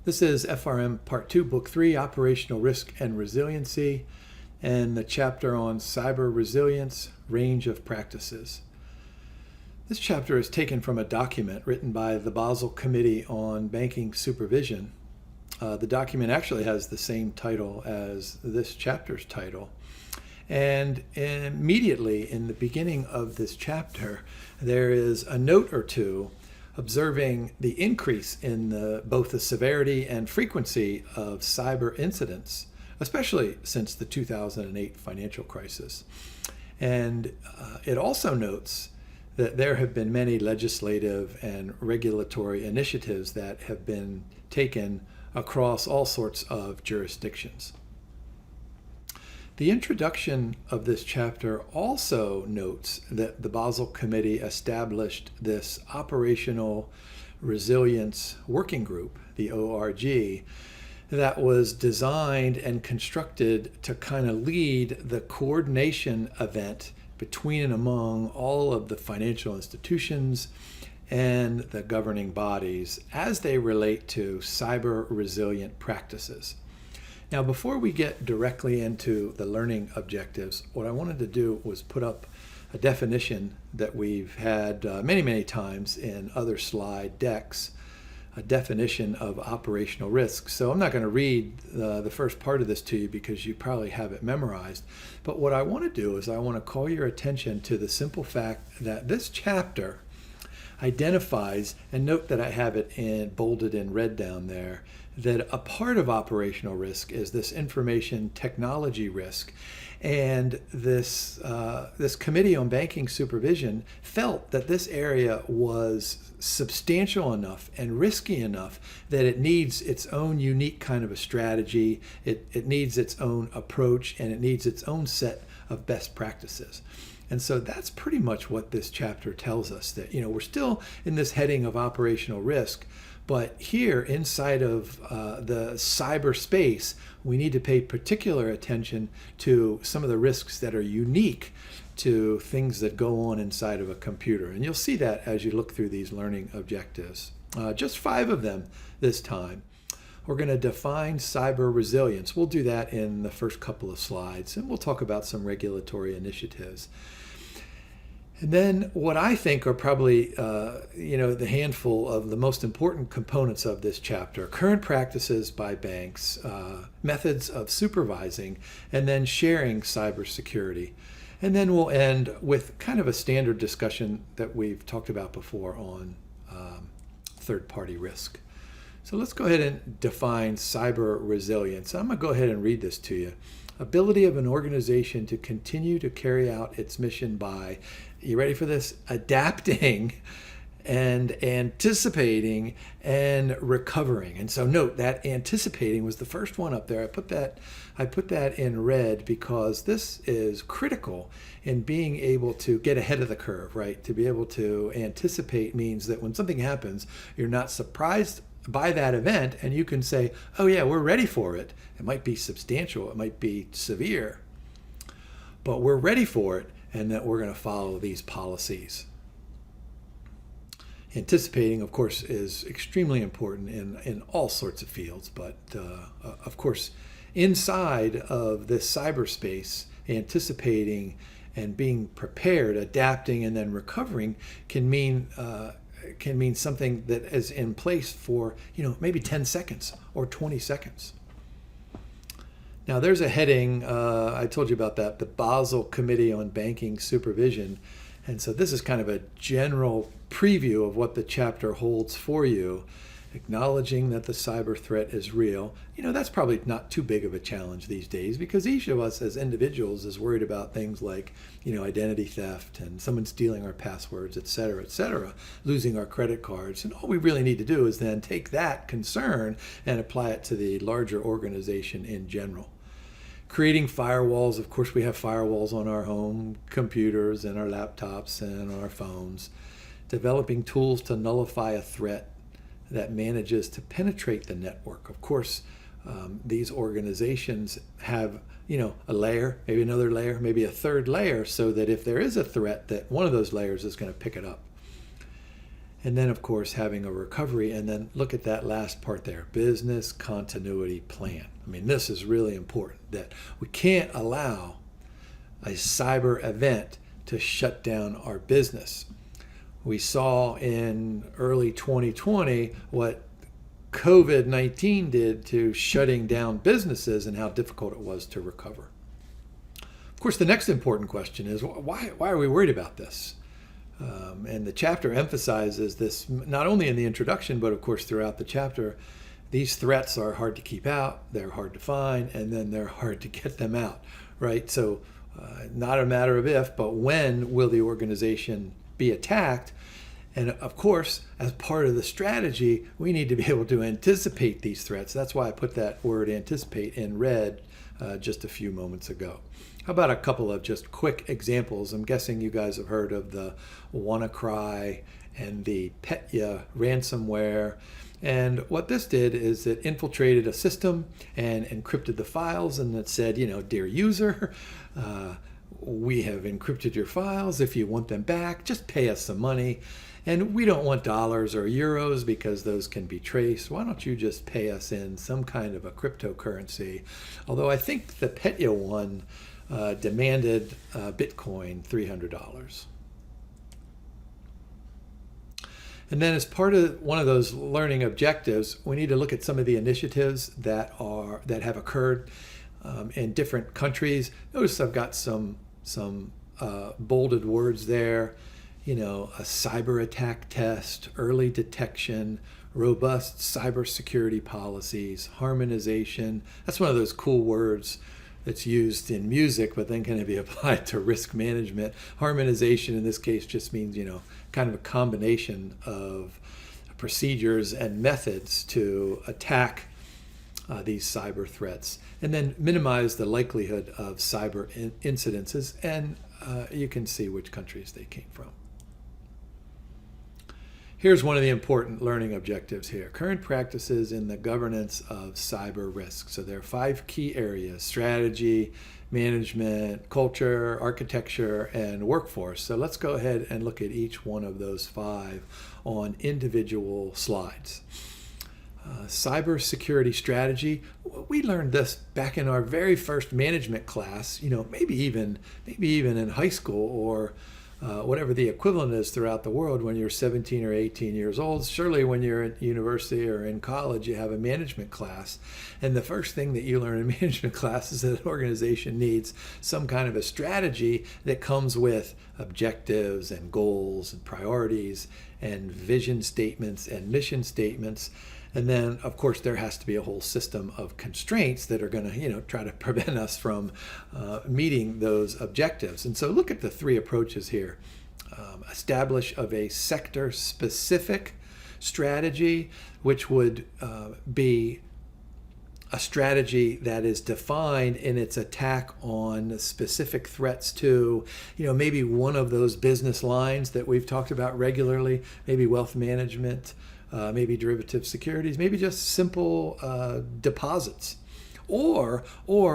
This is FRM Part 2, Book 3, Operational Risk and Resiliency, and the chapter on Cyber Resilience, Range of Practices. This chapter is taken from a document written by the Basel Committee on Banking Supervision. The document actually has the same title as this chapter's title. And immediately in the beginning of this chapter, there is a note or two observing the increase in both the severity and frequency of cyber incidents, especially since the 2008 financial crisis. And it also notes that there have been many legislative and regulatory initiatives that have been taken across all sorts of jurisdictions. The introduction of this chapter also notes that the Basel Committee established this Operational Resilience Working Group, the ORG, that was designed and constructed to kind of lead the coordination event between and among all of the financial institutions and the governing bodies as they relate to cyber resilient practices. Now, before we get directly into the learning objectives, what I wanted to do was put up a definition that we've had many times in other slide decks, a definition of operational risk. So I'm not going to read the first part of this to you because you probably have it memorized. But what I want to do is I want to call your attention to the simple fact that this chapter identifies, and note that I have it bolded in red down there, that a part of operational risk is this information technology risk. And this Committee on Banking Supervision felt that this area was substantial enough and risky enough that it needs its own unique kind of a strategy, it needs its own approach, and it needs its own set of best practices. And so that's pretty much what this chapter tells us, that we're still in this heading of operational risk, but here inside of the cyberspace, we need to pay particular attention to some of the risks that are unique to things that go on inside of a computer. And you'll see that as you look through these learning objectives. Just 5 of them this time. We're going to define cyber resilience. We'll do that in the first couple of slides, and we'll talk about some regulatory initiatives. And then what I think are probably, the handful of the most important components of this chapter: current practices by banks, methods of supervising, and then sharing cybersecurity. And then we'll end with kind of a standard discussion that we've talked about before on third-party risk. So let's go ahead and define cyber resilience. I'm going to go ahead and read this to you. Ability of an organization to continue to carry out its mission by, you ready for this? Adapting and anticipating and recovering. And so note that anticipating was the first one up there. I put that in red because this is critical in being able to get ahead of the curve, right? To be able to anticipate means that when something happens, you're not surprised by that event, and you can say, oh yeah, we're ready for it. It might be substantial, it might be severe, but we're ready for it, and that we're going to follow these policies. Anticipating, of course, is extremely important in all sorts of fields, but of course, inside of this cyberspace, anticipating and being prepared, adapting, and then recovering can mean something that is in place for maybe 10 seconds or 20 seconds. Now there's a heading, I told you about that, the Basel Committee on Banking Supervision. And so this is kind of a general preview of what the chapter holds for you. Acknowledging that the cyber threat is real. That's probably not too big of a challenge these days because each of us as individuals is worried about things like, identity theft and someone stealing our passwords, et cetera, losing our credit cards. And all we really need to do is then take that concern and apply it to the larger organization in general. Creating firewalls. Of course, we have firewalls on our home computers and our laptops and on our phones. Developing tools to nullify a threat that manages to penetrate the network. Of course, these organizations have, a layer, maybe another layer, maybe a third layer, so that if there is a threat, that one of those layers is going to pick it up. And then, of course, having a recovery. And then look at that last part there, business continuity plan. I mean, this is really important, that we can't allow a cyber event to shut down our business. We saw in early 2020 what COVID-19 did to shutting down businesses and how difficult it was to recover. Of course, the next important question is, why are we worried about this? And the chapter emphasizes this not only in the introduction, but of course throughout the chapter. These threats are hard to keep out, they're hard to find, and then they're hard to get them out, right? So not a matter of if, but when will the organization be attacked? And of course, as part of the strategy, we need to be able to anticipate these threats. That's why I put that word anticipate in red just a few moments ago. How about a couple of just quick examples? I'm guessing you guys have heard of the WannaCry and the Petya ransomware. And what this did is it infiltrated a system and encrypted the files, and it said, dear user, we have encrypted your files. If you want them back, just pay us some money. And we don't want dollars or euros because those can be traced. Why don't you just pay us in some kind of a cryptocurrency? Although I think the Petya one demanded Bitcoin, $300. And then as part of one of those learning objectives, we need to look at some of the initiatives that have occurred in different countries. Notice I've got some bolded words there. A cyber attack test, early detection, robust cybersecurity policies, harmonization. That's one of those cool words that's used in music, but then can be applied to risk management. Harmonization in this case just means, kind of a combination of procedures and methods to attack these cyber threats, and then minimize the likelihood of cyber incidences. And you can see which countries they came from. Here's one of the important learning objectives here. Current practices in the governance of cyber risk. So there are 5 key areas: strategy, management, culture, architecture, and workforce. So let's go ahead and look at each one of those 5 on individual slides. Cybersecurity strategy. We learned this back in our very first management class, maybe even in high school or whatever the equivalent is throughout the world when you're 17 or 18 years old. Surely when you're at university or in college, you have a management class. And the first thing that you learn in management class is that an organization needs some kind of a strategy that comes with objectives and goals and priorities and vision statements and mission statements. And then, of course, there has to be a whole system of constraints that are going to, try to prevent us from meeting those objectives. And so look at the 3 approaches here. Establish of a sector-specific strategy, which would be a strategy that is defined in its attack on specific threats to, maybe one of those business lines that we've talked about regularly, maybe wealth management, maybe derivative securities, maybe just simple deposits, or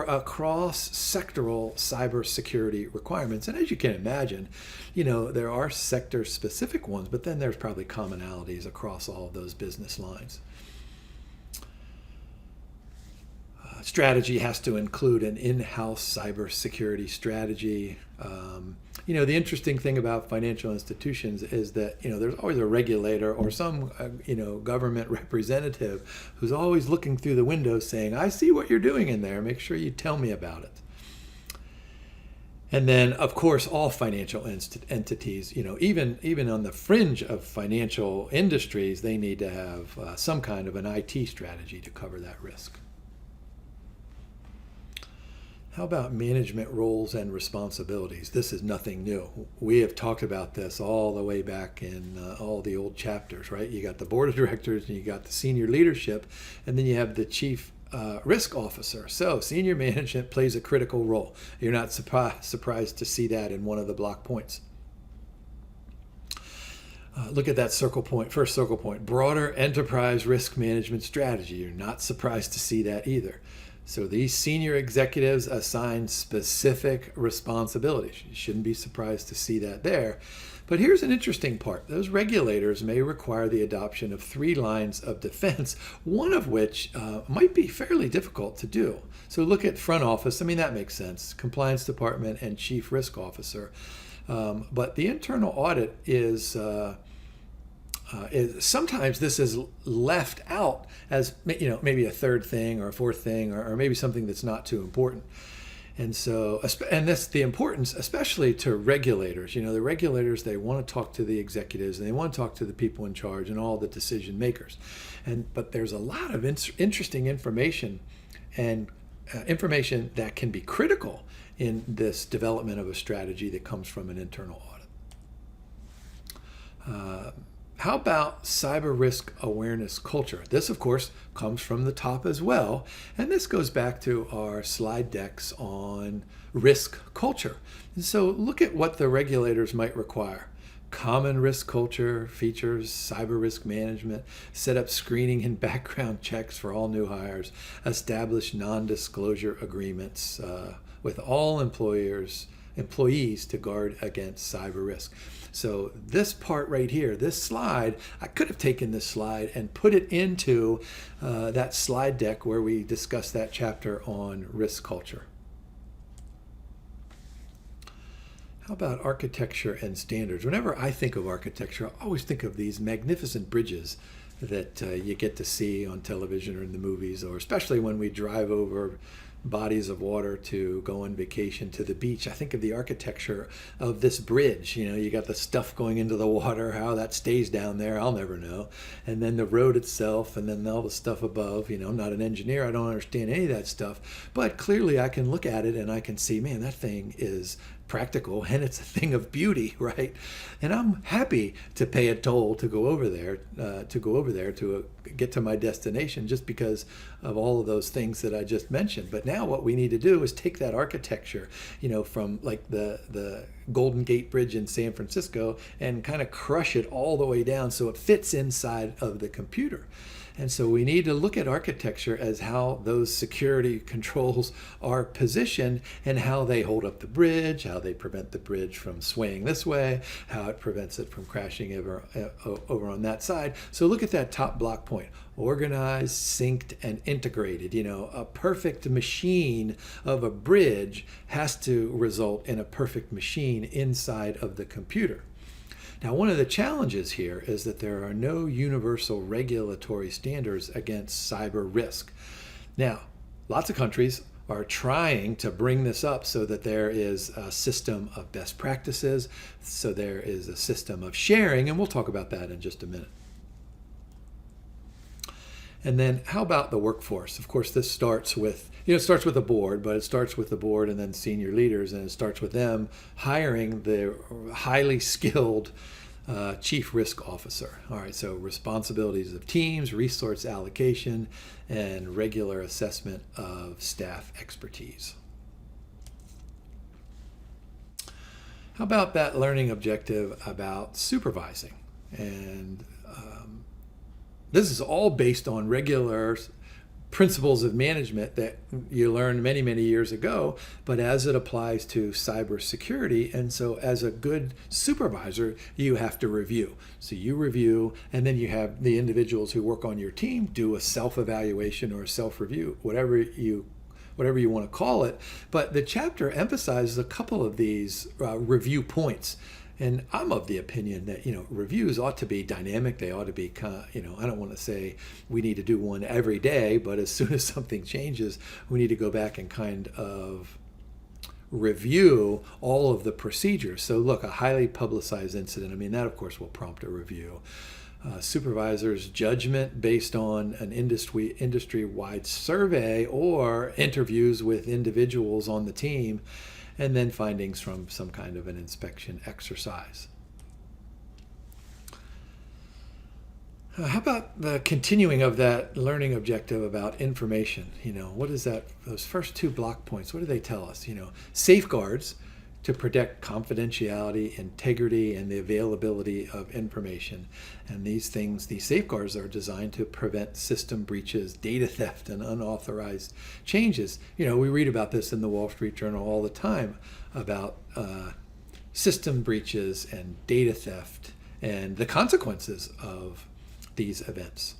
across sectoral cybersecurity requirements. And as you can imagine, there are sector-specific ones, but then there's probably commonalities across all of those business lines. Strategy has to include an in-house cybersecurity strategy. The interesting thing about financial institutions is that, there's always a regulator or some, government representative who's always looking through the window saying, I see what you're doing in there. Make sure you tell me about it. And then, of course, all financial entities, even on the fringe of financial industries, they need to have some kind of an IT strategy to cover that risk. How about management roles and responsibilities? This is nothing new. We have talked about this all the way back in all the old chapters, right? You got the board of directors and you got the senior leadership, and then you have the chief risk officer. So senior management plays a critical role. You're not surprised to see that in one of the block points. Look at that first circle point, broader enterprise risk management strategy. You're not surprised to see that either. So these senior executives assign specific responsibilities. You shouldn't be surprised to see that there. But here's an interesting part. Those regulators may require the adoption of 3 lines of defense, one of which might be fairly difficult to do. So look at front office. I mean, that makes sense. Compliance department and chief risk officer. But the internal audit is sometimes this is left out as maybe a third thing or a fourth thing or maybe something that's not too important. And so, and that's the importance, especially to regulators. The regulators, they want to talk to the executives and they want to talk to the people in charge and all the decision makers. But there's a lot of interesting information and information that can be critical in this development of a strategy that comes from an internal audit. How about cyber risk awareness culture? This, of course, comes from the top as well. And this goes back to our slide decks on risk culture. And so look at what the regulators might require. Common risk culture features cyber risk management, set up screening and background checks for all new hires, establish non-disclosure agreements with all employees to guard against cyber risk. So this part right here, this slide, I could have taken this slide and put it into that slide deck where we discuss that chapter on risk culture. How about architecture and standards? Whenever I think of architecture, I always think of these magnificent bridges that you get to see on television or in the movies, or especially when we drive over bodies of water to go on vacation to the beach. I think of the architecture of this bridge. You got the stuff going into the water, how that stays down there, I'll never know. And then the road itself, and then all the stuff above. I'm not an engineer, I don't understand any of that stuff. But clearly I can look at it and I can see, man, that thing is practical and it's a thing of beauty, right? And I'm happy to pay a toll to go over there, to get to my destination, just because of all of those things that I just mentioned. But now what we need to do is take that architecture, from like the Golden Gate Bridge in San Francisco, and kind of crush it all the way down so it fits inside of the computer. And so we need to look at architecture as how those security controls are positioned and how they hold up the bridge, how they prevent the bridge from swaying this way, how it prevents it from crashing over on that side. So look at that top block point. Organized, synced, and integrated. A perfect machine of a bridge has to result in a perfect machine inside of the computer. Now, one of the challenges here is that there are no universal regulatory standards against cyber risk. Now, lots of countries are trying to bring this up so that there is a system of best practices, so there is a system of sharing, and we'll talk about that in just a minute. And then how about the workforce? Of course, this starts with, it starts with the board, but it starts with the board and then senior leaders, and it starts with them hiring the highly skilled chief risk officer. All right, so responsibilities of teams, resource allocation, and regular assessment of staff expertise. How about that learning objective about supervising? And this is all based on regular principles of management that you learned many, many years ago, but as it applies to cybersecurity. And so as a good supervisor, you have to review. So you review, and then you have the individuals who work on your team do a self-evaluation or a self-review, whatever you want to call it. But the chapter emphasizes a couple of these review points. And I'm of the opinion that, reviews ought to be dynamic. They ought to be, I don't want to say we need to do one every day, but as soon as something changes, we need to go back and kind of review all of the procedures. So look, a highly publicized incident, that of course will prompt a review. Supervisors' judgment based on an industry-wide survey or interviews with individuals on the team, and then findings from some kind of an inspection exercise. How about the continuing of that learning objective about information? What is that? Those first 2 block points, what do they tell us? Safeguards to protect confidentiality, integrity, and the availability of information. And these safeguards are designed to prevent system breaches, data theft, and unauthorized changes. We read about this in the Wall Street Journal all the time about system breaches and data theft and the consequences of these events.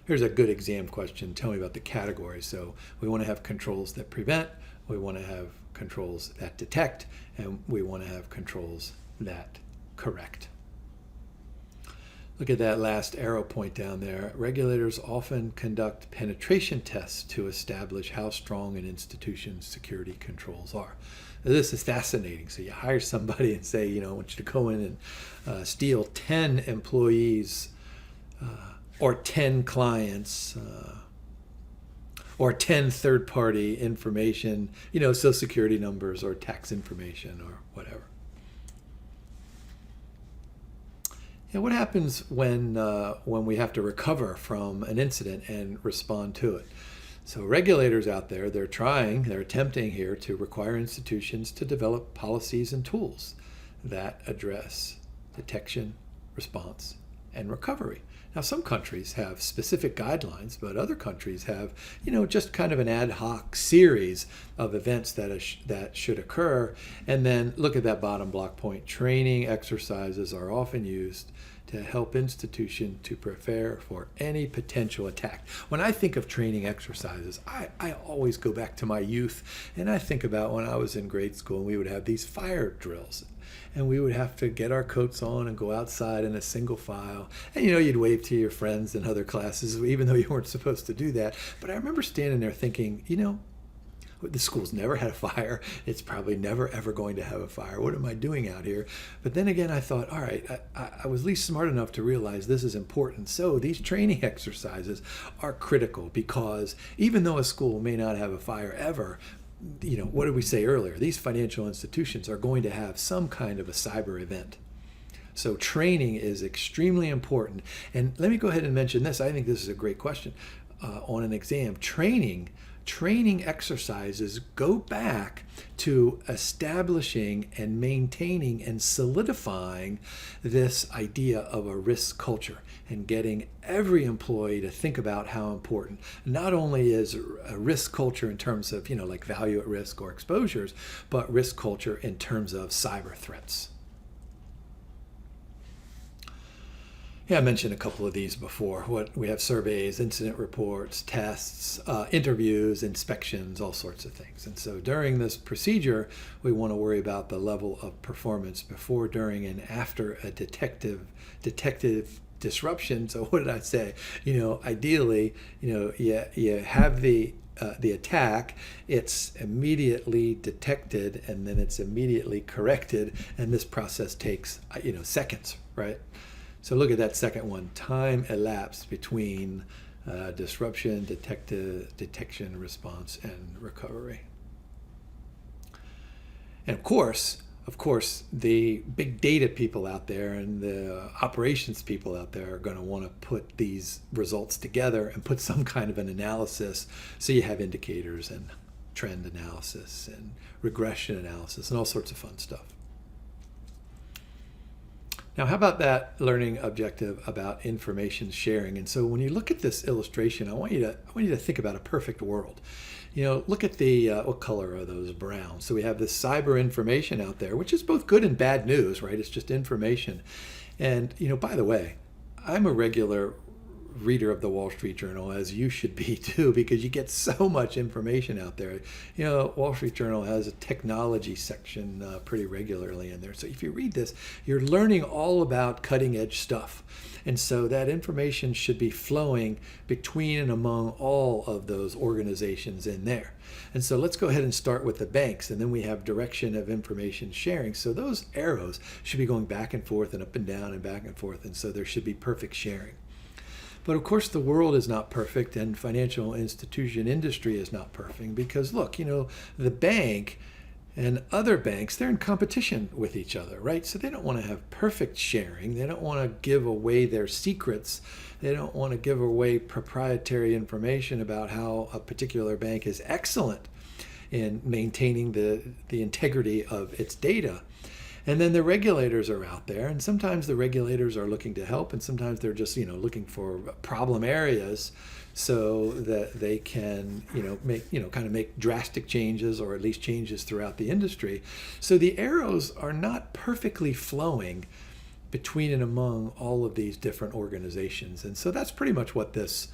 Here's a good exam question. Tell me about the categories. So we want to have controls that prevent, we want to have controls that detect, and we want to have controls that correct. Look at that last arrow point down there. Regulators often conduct penetration tests to establish how strong an institution's security controls are. Now, this is fascinating. So you hire somebody and say, I want you to go in and steal 10 employees or 10 clients or 10 third-party information, social security numbers or tax information or whatever. What happens when we have to recover from an incident and respond to it? So regulators out there, they're attempting here to require institutions to develop policies and tools that address detection, response, and recovery. Now, some countries have specific guidelines, but other countries have, just kind of an ad hoc series of events that should occur. And then look at that bottom block point. Training exercises are often used to help institutions to prepare for any potential attack. When I think of training exercises, I always go back to my youth, and I think about when I was in grade school and we would have these fire drills. And we would have to get our coats on and go outside in a single file. And you'd wave to your friends in other classes, even though you weren't supposed to do that. But I remember standing there thinking, the school's never had a fire. It's probably never, ever going to have a fire. What am I doing out here? But then again, I thought, all right, I was at least smart enough to realize this is important. So these training exercises are critical because even though a school may not have a fire ever, what did we say earlier? These financial institutions are going to have some kind of a cyber event. So training is extremely important. And let me go ahead and mention this. I think this is a great question on an exam. Training exercises go back to establishing and maintaining and solidifying this idea of a risk culture and getting every employee to think about how important not only is a risk culture in terms of, like value at risk or exposures, but risk culture in terms of cyber threats. I mentioned a couple of these before. We have surveys, incident reports, tests, interviews, inspections, all sorts of things. And so during this procedure, we want to worry about the level of performance before, during, and after a detective disruption. So what did I say? Ideally, you have the attack, it's immediately detected, and then it's immediately corrected, and this process takes seconds, right? So look at that second one. Time elapsed between disruption, detection, response, and recovery. And of course, the big data people out there and the operations people out there are going to want to put these results together and put some kind of an analysis. So you have indicators and trend analysis and regression analysis and all sorts of fun stuff. Now, how about that learning objective about information sharing? And so when you look at this illustration, I want you to think about a perfect world. Look at the, what color are those? Brown. So we have this cyber information out there, which is both good and bad news, right? It's just information. And, by the way, I'm a regular reader of the Wall Street Journal, as you should be too, because you get so much information out there. Wall Street Journal has a technology section pretty regularly in there. So if you read this, you're learning all about cutting edge stuff. And so that information should be flowing between and among all of those organizations in there. And so let's go ahead and start with the banks, and then we have direction of information sharing. So those arrows should be going back and forth and up and down and back and forth. And so there should be perfect sharing. But of course, the world is not perfect, and financial institution industry is not perfect, because look, the bank and other banks, they're in competition with each other, right? So they don't want to have perfect sharing. They don't want to give away their secrets. They don't want to give away proprietary information about how a particular bank is excellent in maintaining the integrity of its data. And then the regulators are out there, and sometimes the regulators are looking to help, and sometimes they're just, looking for problem areas so that they can, make drastic changes, or at least changes throughout the industry. So the arrows are not perfectly flowing between and among all of these different organizations. And so that's pretty much what this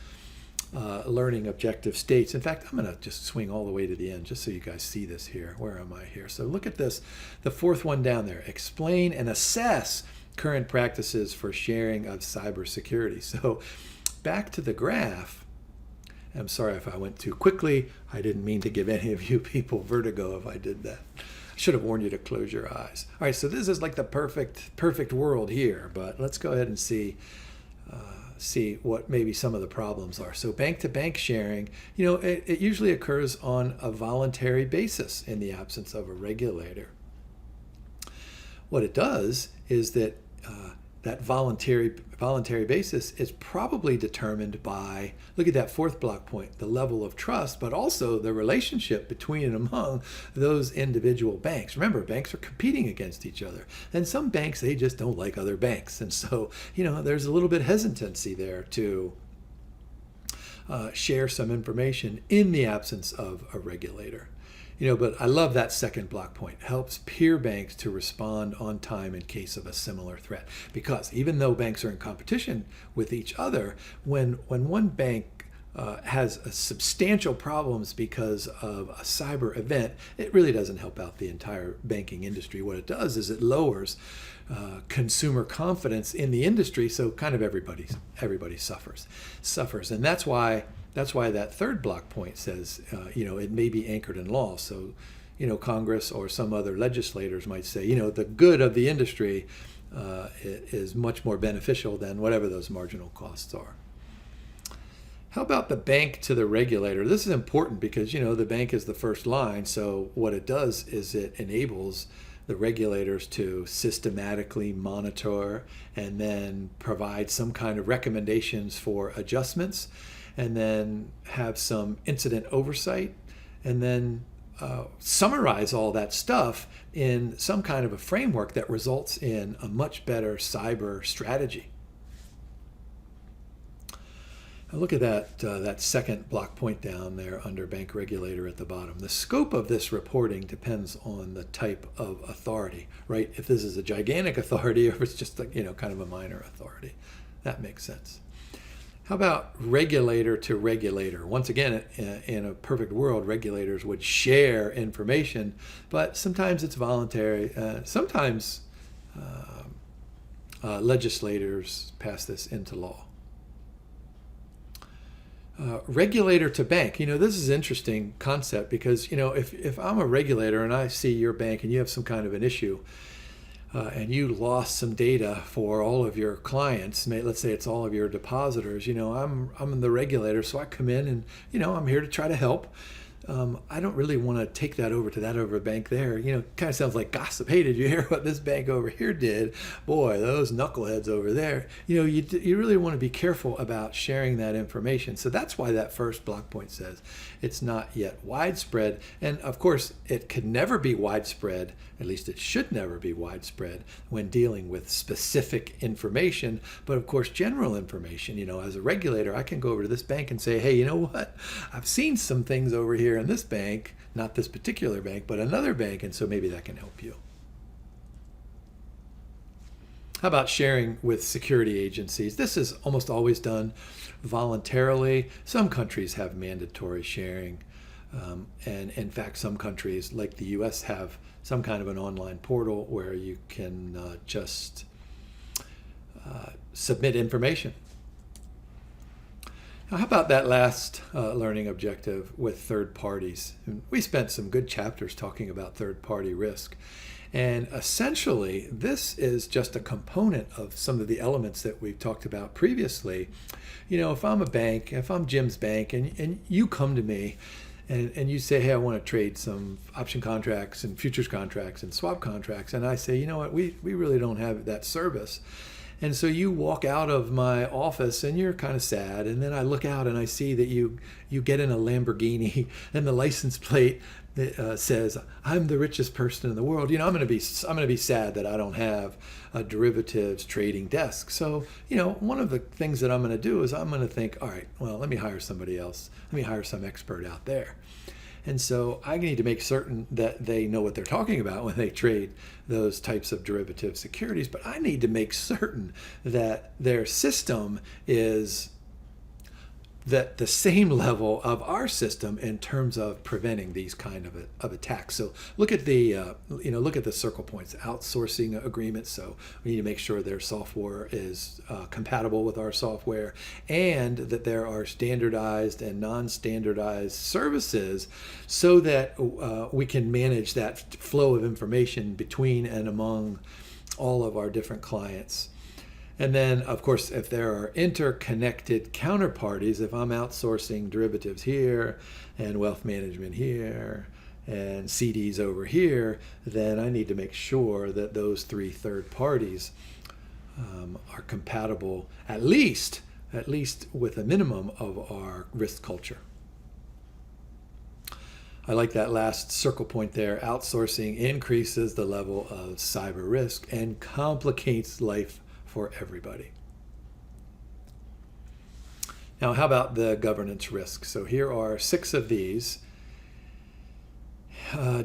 learning objective states. In fact, I'm going to just swing all the way to the end just so you guys see this here. Where am I here? So look at this, the fourth one down there. Explain and assess current practices for sharing of cybersecurity. So back to the graph. I'm sorry if I went too quickly. I didn't mean to give any of you people vertigo if I did that. I should have warned you to close your eyes. All right, so this is like the perfect world here, but let's go ahead and see what maybe some of the problems are. So bank-to-bank sharing, it usually occurs on a voluntary basis in the absence of a regulator. What it does is that that voluntary basis is probably determined by, look at that fourth block point, the level of trust, but also the relationship between and among those individual banks. Remember, banks are competing against each other. And some banks, they just don't like other banks. And so, there's a little bit hesitancy there to share some information in the absence of a regulator. But I love that second block point. Helps peer banks to respond on time in case of a similar threat. Because even though banks are in competition with each other, when one bank has substantial problems because of a cyber event, it really doesn't help out the entire banking industry. What it does is it lowers consumer confidence in the industry, so kind of everybody suffers. And that's why that third block point says, it may be anchored in law. So, Congress or some other legislators might say, the good of the industry is much more beneficial than whatever those marginal costs are. How about the bank to the regulator? This is important because, the bank is the first line. So what it does is it enables the regulators to systematically monitor and then provide some kind of recommendations for adjustments, and then have some incident oversight, and then summarize all that stuff in some kind of a framework that results in a much better cyber strategy. Now look at that second block point down there under bank regulator at the bottom. The scope of this reporting depends on the type of authority, right? If this is a gigantic authority or if it's just kind of a minor authority. That makes sense. How about regulator to regulator? Once again, in a perfect world, regulators would share information, but sometimes it's voluntary. Sometimes legislators pass this into law. Regulator to bank. This is an interesting concept because, if I'm a regulator and I see your bank and you have some kind of an issue, and you lost some data for all of your clients, let's say it's all of your depositors, I'm the regulator, so I come in and, I'm here to try to help. I don't really want to take that over to that other bank there. Kind of sounds like gossip. Hey, did you hear what this bank over here did? Boy, those knuckleheads over there. You really want to be careful about sharing that information. So that's why that first block point says it's not yet widespread. And of course, it could never be widespread, at least it should never be widespread when dealing with specific information. But of course, general information, as a regulator, I can go over to this bank and say, hey, you know what? I've seen some things over here in this bank, not this particular bank, but another bank, and so maybe that can help you. How about sharing with security agencies? This is almost always done voluntarily. Some countries have mandatory sharing, and in fact, some countries like the US have some kind of an online portal where you can just submit information. Now, how about that last learning objective with third parties? And we spent some good chapters talking about third-party risk. And essentially, this is just a component of some of the elements that we've talked about previously. If I'm a bank, if I'm Jim's bank, and you come to me and you say, hey, I want to trade some option contracts and futures contracts and swap contracts, and I say, you know what, we really don't have that service. And so you walk out of my office and you're kind of sad. And then I look out and I see that you get in a Lamborghini and the license plate says, "I'm the richest person in the world." I'm going to be sad that I don't have a derivatives trading desk. So one of the things that I'm going to do is I'm going to think, all right, well, let me hire somebody else. Let me hire some expert out there. And so I need to make certain that they know what they're talking about when they trade those types of derivative securities. But I need to make certain that their system is that the same level of our system in terms of preventing these kind of attacks. So look at the look at the circle points, outsourcing agreements. So we need to make sure their software is compatible with our software, and that there are standardized and non-standardized services, so that we can manage that flow of information between and among all of our different clients. And then, of course, if there are interconnected counterparties, if I'm outsourcing derivatives here and wealth management here and CDs over here, then I need to make sure that those three third parties are compatible, at least with a minimum of our risk culture. I like that last circle point there. Outsourcing increases the level of cyber risk and complicates life for everybody. Now, how about the governance risk? So here are 6 of these.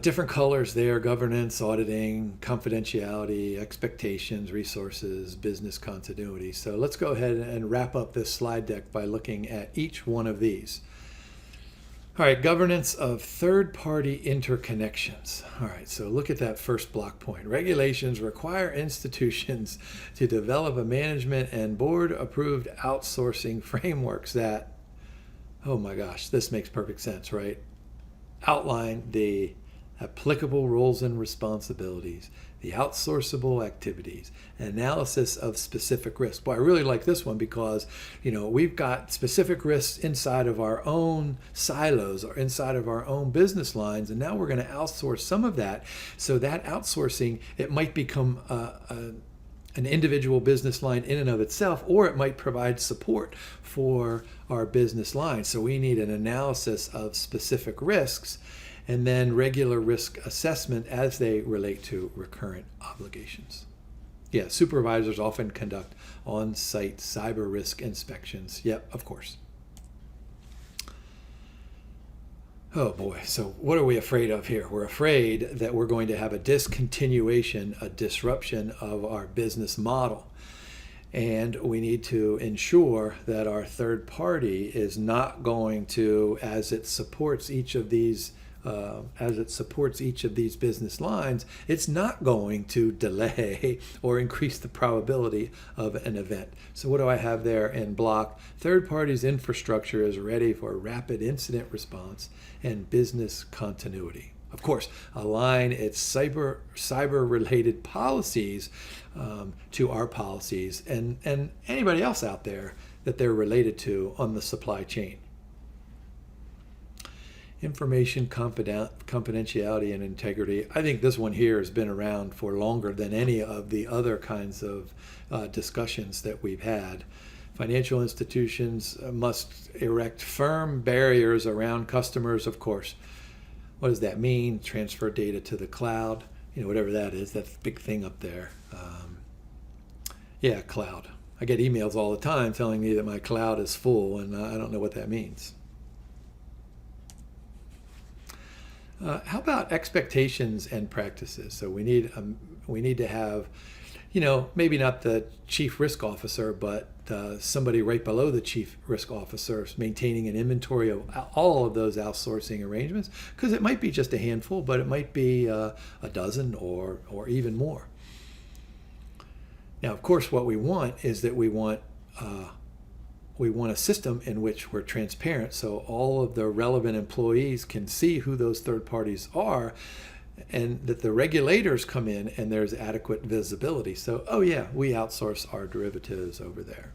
Different colors there: governance, auditing, confidentiality, expectations, resources, business continuity. So let's go ahead and wrap up this slide deck by looking at each one of these. All right, governance of third-party interconnections. All right, so look at that first block point. Regulations require institutions to develop a management and board-approved outsourcing frameworks that, oh my gosh, this makes perfect sense, right? Outline the applicable roles and responsibilities, the outsourceable activities, analysis of specific risks. Well, I really like this one because, we've got specific risks inside of our own silos or inside of our own business lines, and now we're going to outsource some of that. So that outsourcing, it might become an individual business line in and of itself, or it might provide support for our business line. So we need an analysis of specific risks, and then regular risk assessment as they relate to recurrent obligations. Yeah, supervisors often conduct on-site cyber risk inspections. Yep, of course. Oh boy, so what are we afraid of here? We're afraid that we're going to have a discontinuation, a disruption of our business model. And we need to ensure that our third party is not going to, as it supports each of these business lines, it's not going to delay or increase the probability of an event. So what do I have there in block? Third party's infrastructure is ready for rapid incident response and business continuity. Of course, align its cyber-related policies to our policies and anybody else out there that they're related to on the supply chain. Information confidentiality and integrity. I think this one here has been around for longer than any of the other kinds of discussions that we've had. Financial institutions must erect firm barriers around customers, of course. What does that mean? Transfer data to the cloud, whatever that is, that big thing up there. Yeah, cloud. I get emails all the time telling me that my cloud is full, and I don't know what that means. How about expectations and practices? So we need to have, maybe not the chief risk officer, but somebody right below the chief risk officer maintaining an inventory of all of those outsourcing arrangements, because it might be just a handful, but it might be a dozen or even more. Now, of course, what we want is that we want a system in which we're transparent, so all of the relevant employees can see who those third parties are, and that the regulators come in and there's adequate visibility. So, oh yeah, we outsource our derivatives over there.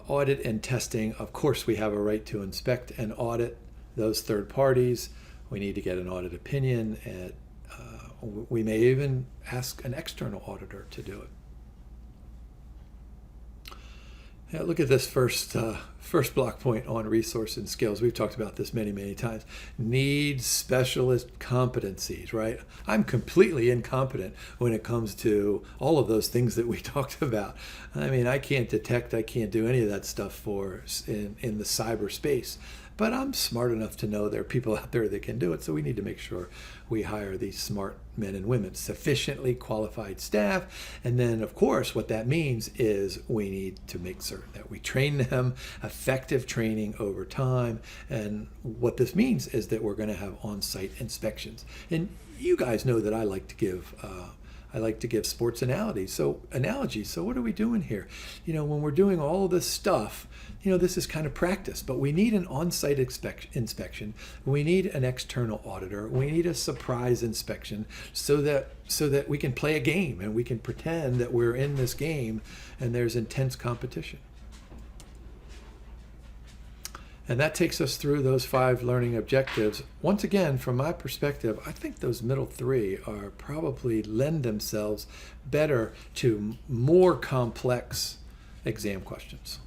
Audit and testing. Of course, we have a right to inspect and audit those third parties. We need to get an audit opinion, and we may even ask an external auditor to do it. Yeah, look at this first block point on resource and skills. We've talked about this many times. Need specialist competencies, right? I'm completely incompetent when it comes to all of those things that we talked about. I mean, I can't do any of that stuff in the cyberspace. But I'm smart enough to know there are people out there that can do it, so we need to make sure we hire these smart men and women, sufficiently qualified staff. And then, of course, what that means is we need to make certain that we train them, effective training over time. And what this means is that we're going to have on-site inspections. And you guys know that I like to give sports analogies. So what are we doing here? When we're doing all of this stuff, this is kind of practice, but we need an on-site inspection. We need an external auditor. We need a surprise inspection so that we can play a game and we can pretend that we're in this game and there's intense competition. And that takes us through those 5 learning objectives. Once again, from my perspective, I think those middle 3 are probably lend themselves better to more complex exam questions.